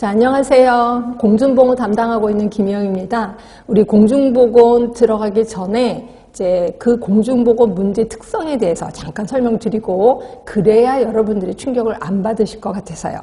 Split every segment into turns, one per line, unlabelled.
자, 안녕하세요. 공중보건 담당하고 있는 김희영입니다. 우리 공중보건 들어가기 전에 이제 그 공중보건 문제 특성에 대해서 잠깐 설명드리고 그래야 여러분들이 충격을 안 받으실 것 같아서요.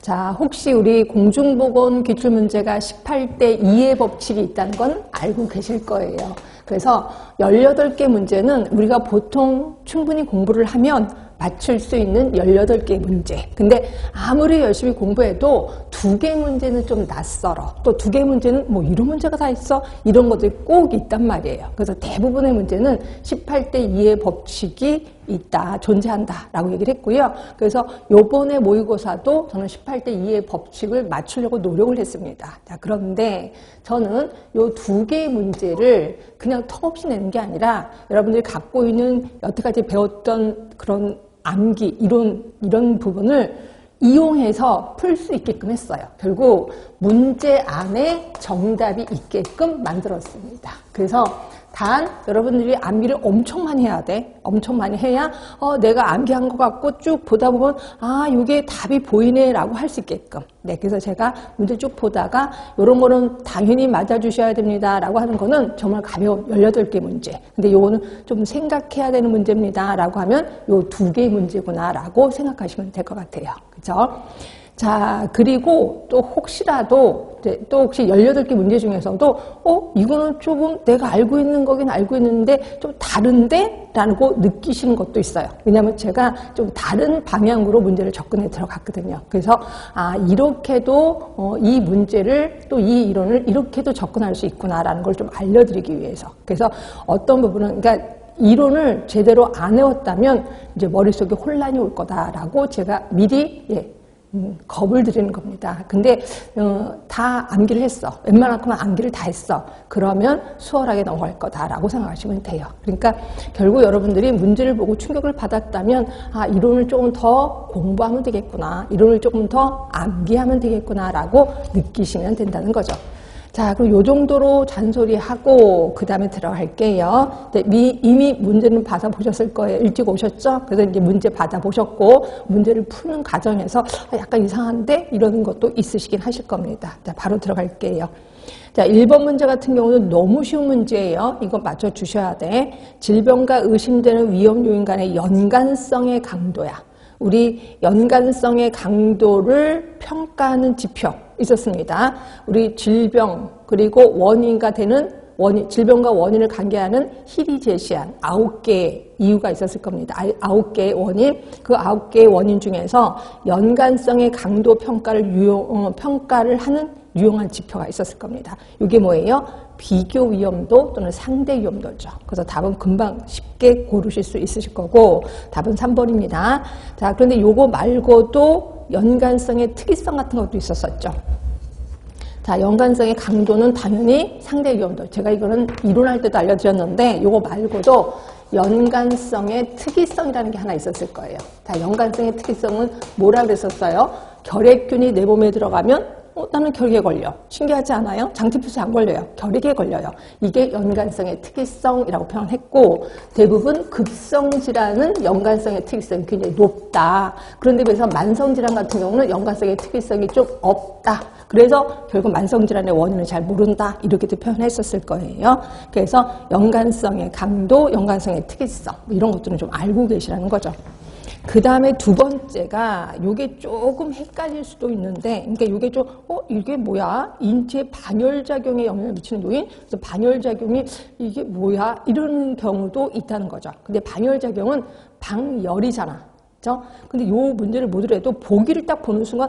자, 혹시 우리 공중보건 기출문제가 18대 2의 법칙이 있다는 건 알고 계실 거예요. 그래서 18개 문제는 우리가 보통 충분히 공부를 하면 맞출 수 있는 18개 문제. 근데 아무리 열심히 공부해도 2개 문제는 좀 낯설어. 또 2개 문제는 뭐 이런 문제가 다 있어? 이런 것들이 꼭 있단 말이에요. 그래서 대부분의 문제는 18대 2의 법칙이 있다, 존재한다 라고 얘기를 했고요. 그래서 요번에 모의고사도 저는 18대 2의 법칙을 맞추려고 노력을 했습니다. 자, 그런데 저는 요 2개의 문제를 그냥 턱없이 내는 게 아니라 여러분들이 갖고 있는 여태까지 배웠던 그런 암기, 이런 부분을 이용해서 풀 수 있게끔 했어요. 결국 문제 안에 정답이 있게끔 만들었습니다. 그래서 단 여러분들이 암기를 엄청 많이 해야 돼. 엄청 많이 해야 내가 암기한 것 같고 쭉 보다 보면 이게 답이 보이네 라고 할 수 있게끔. 네, 그래서 제가 문제 쭉 보다가 이런 거는 당연히 맞아주셔야 됩니다 라고 하는 거는 정말 가벼운 18개 문제. 근데 요거는 좀 생각해야 되는 문제입니다 라고 하면 요 2개의 문제구나 라고 생각하시면 될 것 같아요. 그죠? 자, 그리고 또 혹시라도 또 혹시 18개 문제 중에서도 이거는 조금 내가 알고 있는 거긴 알고 있는데 좀 다른데? 라고 느끼시는 것도 있어요. 왜냐하면 제가 좀 다른 방향으로 문제를 접근해 들어갔거든요. 그래서 이렇게도 이 문제를 또 이 이론을 이렇게도 접근할 수 있구나라는 걸 좀 알려드리기 위해서. 그래서 어떤 부분은 그러니까 이론을 제대로 안 외웠다면 이제 머릿속에 혼란이 올 거다라고 제가 미리 겁을 드리는 겁니다. 근데 다 암기를 했어. 웬만하면 암기를 다 했어. 그러면 수월하게 넘어갈 거다라고 생각하시면 돼요. 그러니까 결국 여러분들이 문제를 보고 충격을 받았다면 이론을 조금 더 공부하면 되겠구나. 이론을 조금 더 암기하면 되겠구나라고 느끼시면 된다는 거죠. 자, 그럼 요 정도로 잔소리하고 그 다음에 들어갈게요. 이미 문제는 받아보셨을 거예요. 일찍 오셨죠? 그래서 이제 문제 받아보셨고 문제를 푸는 과정에서 약간 이상한데 이러는 것도 있으시긴 하실 겁니다. 자, 바로 들어갈게요. 자, 1번 문제 같은 경우는 너무 쉬운 문제예요. 이거 맞춰주셔야 돼. 질병과 의심되는 위험 요인 간의 연관성의 강도야. 우리 연관성의 강도를 평가하는 지표 있었습니다. 우리 질병 그리고 원인과 되는 질병과 원인을 관계하는 힐이 제시한 9개의 이유가 있었을 겁니다. 9개의 원인, 그 9개의 원인 중에서 연관성의 강도 평가를 하는 유용한 지표가 있었을 겁니다. 이게 뭐예요? 비교 위험도 또는 상대 위험도죠. 그래서 답은 금방 쉽게 고르실 수 있으실 거고 답은 3번입니다. 자, 그런데 요거 말고도 연관성의 특이성 같은 것도 있었었죠. 자, 연관성의 강도는 당연히 상대 위험도. 제가 이거는 이론할 때도 알려드렸는데 요거 말고도 연관성의 특이성이라는 게 하나 있었을 거예요. 자, 연관성의 특이성은 뭐라 그랬었어요? 결핵균이 내 몸에 들어가면 나는 결핵에 걸려. 신기하지 않아요? 장티푸스에 안 걸려요. 결핵에 걸려요. 이게 연관성의 특이성이라고 표현했고 대부분 급성질환은 연관성의 특이성이 굉장히 높다. 그런데 그래서 만성질환 같은 경우는 연관성의 특이성이 좀 없다. 그래서 결국 만성질환의 원인을 잘 모른다. 이렇게도 표현했었을 거예요. 그래서 연관성의 강도, 연관성의 특이성 이런 것들은 좀 알고 계시라는 거죠. 그 다음에 두 번째가 요게 조금 헷갈릴 수도 있는데 그러니까 요게 좀 이게 뭐야? 인체 반열작용에 영향을 미치는 요인? 그래서 반열작용이 이게 뭐야? 이런 경우도 있다는 거죠. 근데 반열작용은 방열이잖아. 그죠? 근데 요 문제를 보더라도 보기를 딱 보는 순간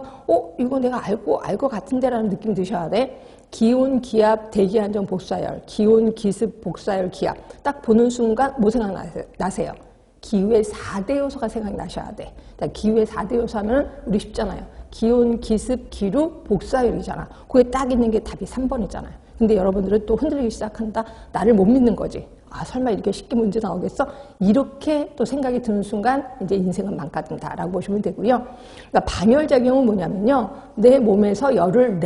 이거 내가 알 것 같은데 라는 느낌이 드셔야 돼. 기온, 기압, 대기 안정, 복사열. 기온, 기습, 복사열, 기압. 딱 보는 순간 뭐 생각나세요? 기후의 4대 요소가 생각나셔야 돼. 기후의 4대 요소 하면 우리 쉽잖아요. 기온, 기습, 기류, 복사율이잖아. 거기에 딱 있는 게 답이 3번이잖아요. 근데 여러분들은 또 흔들리기 시작한다. 나를 못 믿는 거지. 설마 이렇게 쉽게 문제 나오겠어? 이렇게 또 생각이 드는 순간 이제 인생은 망가진다라고 보시면 되고요. 그러니까 반열작용은 뭐냐면요. 내 몸에서 열을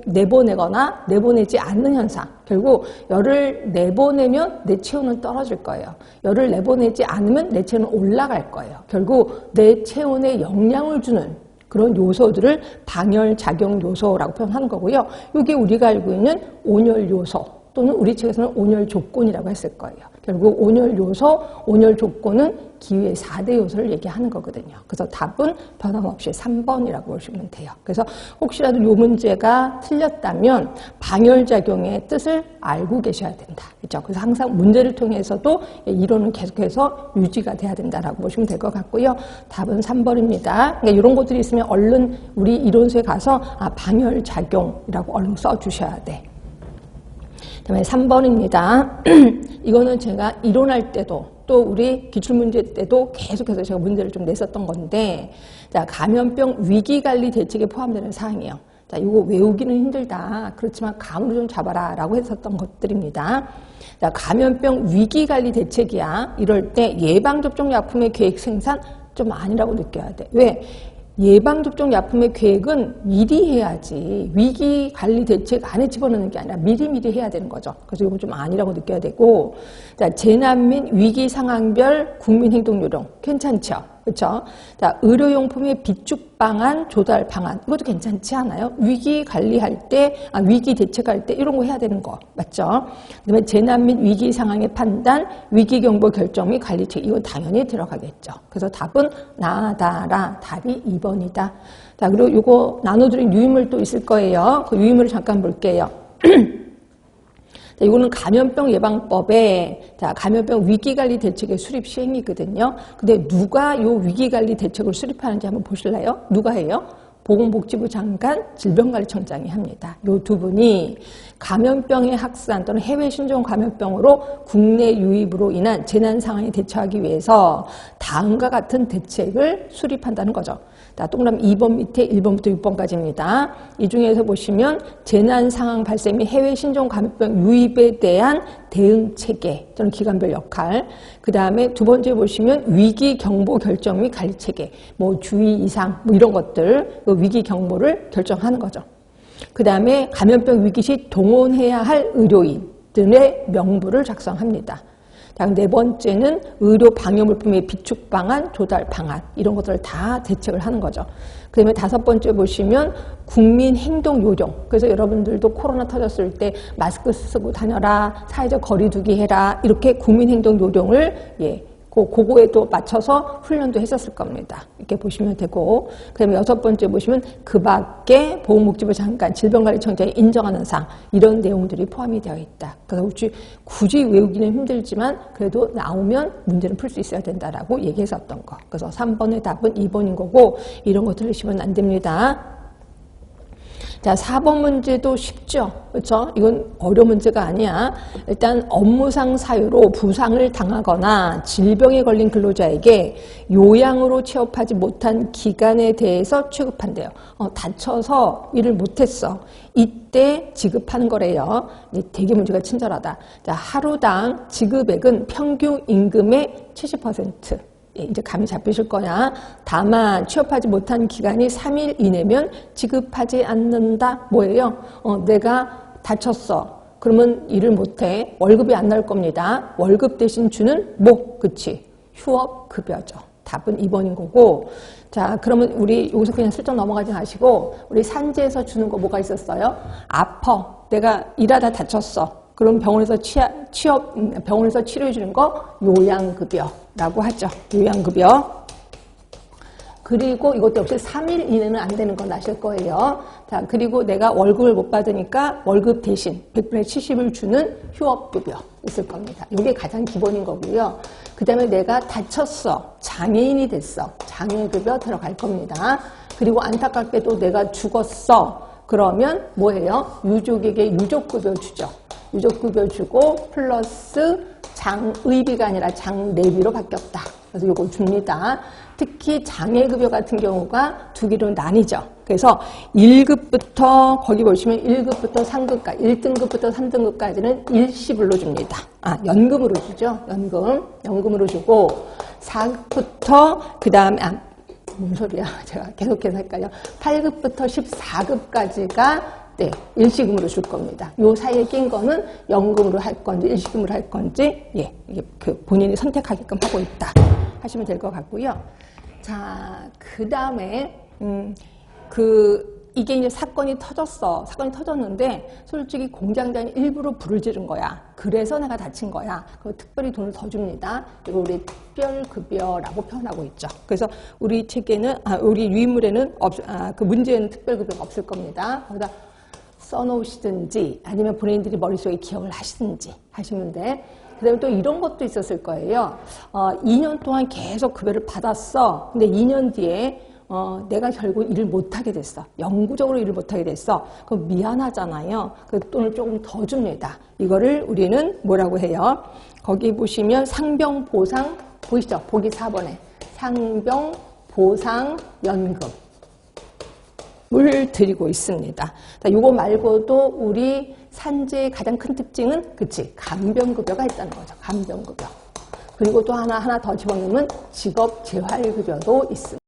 내보내거나 내보내지 않는 현상. 결국 열을 내보내면 내 체온은 떨어질 거예요. 열을 내보내지 않으면 내 체온은 올라갈 거예요. 결국 내 체온에 영향을 주는 그런 요소들을 방열작용 요소라고 표현하는 거고요. 이게 우리가 알고 있는 온열 요소 또는 우리 측에서는 온열 조건이라고 했을 거예요. 결국 온열 요소, 온열 조건은 기후의 4대 요소를 얘기하는 거거든요. 그래서 답은 변함없이 3번이라고 보시면 돼요. 그래서 혹시라도 이 문제가 틀렸다면 방열작용의 뜻을 알고 계셔야 된다. 그렇죠? 그래서 항상 문제를 통해서도 이론은 계속해서 유지가 돼야 된다라고 보시면 될 것 같고요. 답은 3번입니다. 그러니까 이런 것들이 있으면 얼른 우리 이론서에 가서 방열작용이라고 얼른 써주셔야 돼. 그다음에 3번입니다. 이거는 제가 이론할 때도 또 우리 기출문제 때도 계속해서 제가 문제를 좀 냈었던 건데, 자, 감염병 위기관리 대책에 포함되는 사항이에요. 자, 이거 외우기는 힘들다. 그렇지만 감으로 좀 잡아라 라고 했었던 것들입니다. 자, 감염병 위기관리 대책이야. 이럴 때 예방접종 약품의 계획 생산 좀 아니라고 느껴야 돼. 왜? 예방접종 약품의 계획은 미리 해야지. 위기관리 대책 안에 집어넣는 게 아니라 미리미리 해야 되는 거죠. 그래서 이거 좀 아니라고 느껴야 되고, 자, 재난 및 위기 상황별 국민행동요령 괜찮죠? 그렇죠? 자, 의료용품의 비축 방안, 조달 방안 이것도 괜찮지 않아요? 위기 관리할 때, 위기 대책할 때 이런 거 해야 되는 거 맞죠? 그다음에 재난 및 위기 상황의 판단, 위기 경보 결정 및 관리책 이건 당연히 들어가겠죠. 그래서 답은 나다라 답이 2번이다. 자, 그리고 이거 나눠드린 유의물 또 있을 거예요. 그 유의물을 잠깐 볼게요. 이거는 감염병 예방법에 자, 감염병 위기관리 대책의 수립 시행이거든요. 근데 누가 이 위기관리 대책을 수립하는지 한번 보실래요? 누가 해요? 보건복지부 장관, 질병관리청장이 합니다. 이 두 분이 감염병의 확산 또는 해외 신종 감염병으로 국내 유입으로 인한 재난 상황에 대처하기 위해서 다음과 같은 대책을 수립한다는 거죠. 자, 동그라미 2번 밑에 1번부터 6번까지입니다. 이 중에서 보시면 재난 상황 발생 및 해외 신종 감염병 유입에 대한 대응 체계 또는 기관별 역할. 그 다음에 두 번째 보시면 위기 경보 결정 및 관리 체계. 뭐 주의 이상 뭐 이런 것들 그 위기 경보를 결정하는 거죠. 그 다음에 감염병 위기 시 동원해야 할 의료인들의 명부를 작성합니다. 자, 네 번째는 의료 방역물품의 비축 방안, 조달 방안 이런 것들을 다 대책을 하는 거죠. 그 다음에 다섯 번째 보시면 국민 행동 요령. 그래서 여러분들도 코로나 터졌을 때 마스크 쓰고 다녀라, 사회적 거리 두기 해라 이렇게 국민 행동 요령을 그거에 또 맞춰서 훈련도 했었을 겁니다. 이렇게 보시면 되고, 그 다음에 여섯 번째 보시면 그 밖에 보건복지부 장관, 질병관리청장이 인정하는 사항 이런 내용들이 포함이 되어 있다. 그래서 굳이 외우기는 힘들지만 그래도 나오면 문제는 풀 수 있어야 된다라고 얘기했었던 거. 그래서 3번의 답은 2번인 거고 이런 거 들으시면 안 됩니다. 자, 4번 문제도 쉽죠. 그렇죠? 이건 어려운 문제가 아니야. 일단 업무상 사유로 부상을 당하거나 질병에 걸린 근로자에게 요양으로 취업하지 못한 기간에 대해서 취급한대요. 다쳐서 일을 못했어. 이때 지급하는 거래요. 되게 문제가 친절하다. 자, 하루당 지급액은 평균 임금의 70%. 이제 감이 잡히실 거야. 다만 취업하지 못한 기간이 3일 이내면 지급하지 않는다. 뭐예요? 내가 다쳤어. 그러면 일을 못해. 월급이 안 나올 겁니다. 월급 대신 주는 뭐? 그치? 휴업급여죠. 답은 2번인 거고. 자, 그러면 우리 여기서 그냥 슬쩍 넘어가지 마시고 우리 산재에서 주는 거 뭐가 있었어요? 아파. 내가 일하다 다쳤어. 그럼 병원에서 병원에서 치료해 주는 거 요양급여라고 하죠. 요양급여. 그리고 이것도 역시 3일 이내는 안 되는 건 아실 거예요. 자, 그리고 내가 월급을 못 받으니까 월급 대신 100분의 70을 주는 휴업급여 있을 겁니다. 이게 가장 기본인 거고요. 그 다음에 내가 다쳤어. 장애인이 됐어. 장애급여 들어갈 겁니다. 그리고 안타깝게도 내가 죽었어. 그러면 뭐예요? 유족에게 유족급여 주죠. 유족급여 주고 플러스 장의비가 아니라 장례비로 바뀌었다. 그래서 이거 줍니다. 특히 장애급여 같은 경우가 두 개로 나뉘죠. 그래서 1급부터 거기 보시면 1급부터 3급까지 1등급부터 3등급까지는 일시불로 줍니다. 연금으로 주죠. 연금으로 주고 4급부터 그 다음에 뭔 소리야. 제가 계속해서 헷갈려. 8급부터 14급까지가 일시금으로 줄 겁니다. 요 사이에 낀 거는 연금으로 할 건지 일시금으로 할 건지 이게 본인이 선택하게끔 하고 있다 하시면 될 것 같고요. 자, 그 다음에 이게 이제 사건이 터졌는데, 솔직히 공장장이 일부러 불을 지른 거야. 그래서 내가 다친 거야. 그럼 특별히 돈을 더 줍니다. 그리고 우리 특별급여라고 표현하고 있죠. 그래서 우리 책에는, 우리 유인물에는, 그 문제에는 특별급여가 없을 겁니다. 거기다 써놓으시든지, 아니면 본인들이 머릿속에 기억을 하시든지 하시면 돼. 그 다음에 또 이런 것도 있었을 거예요. 2년 동안 계속 급여를 받았어. 근데 2년 뒤에 내가 결국 일을 못하게 됐어. 영구적으로 일을 못하게 됐어. 그럼 미안하잖아요. 그 돈을 조금 더 줍니다. 이거를 우리는 뭐라고 해요? 거기 보시면 상병보상, 보이시죠? 보기 4번에. 상병보상연금을 드리고 있습니다. 이거 말고도 우리 산재의 가장 큰 특징은, 그치, 간병급여가 있다는 거죠. 간병급여. 그리고 또 하나 더 집어넣으면 직업재활급여도 있습니다.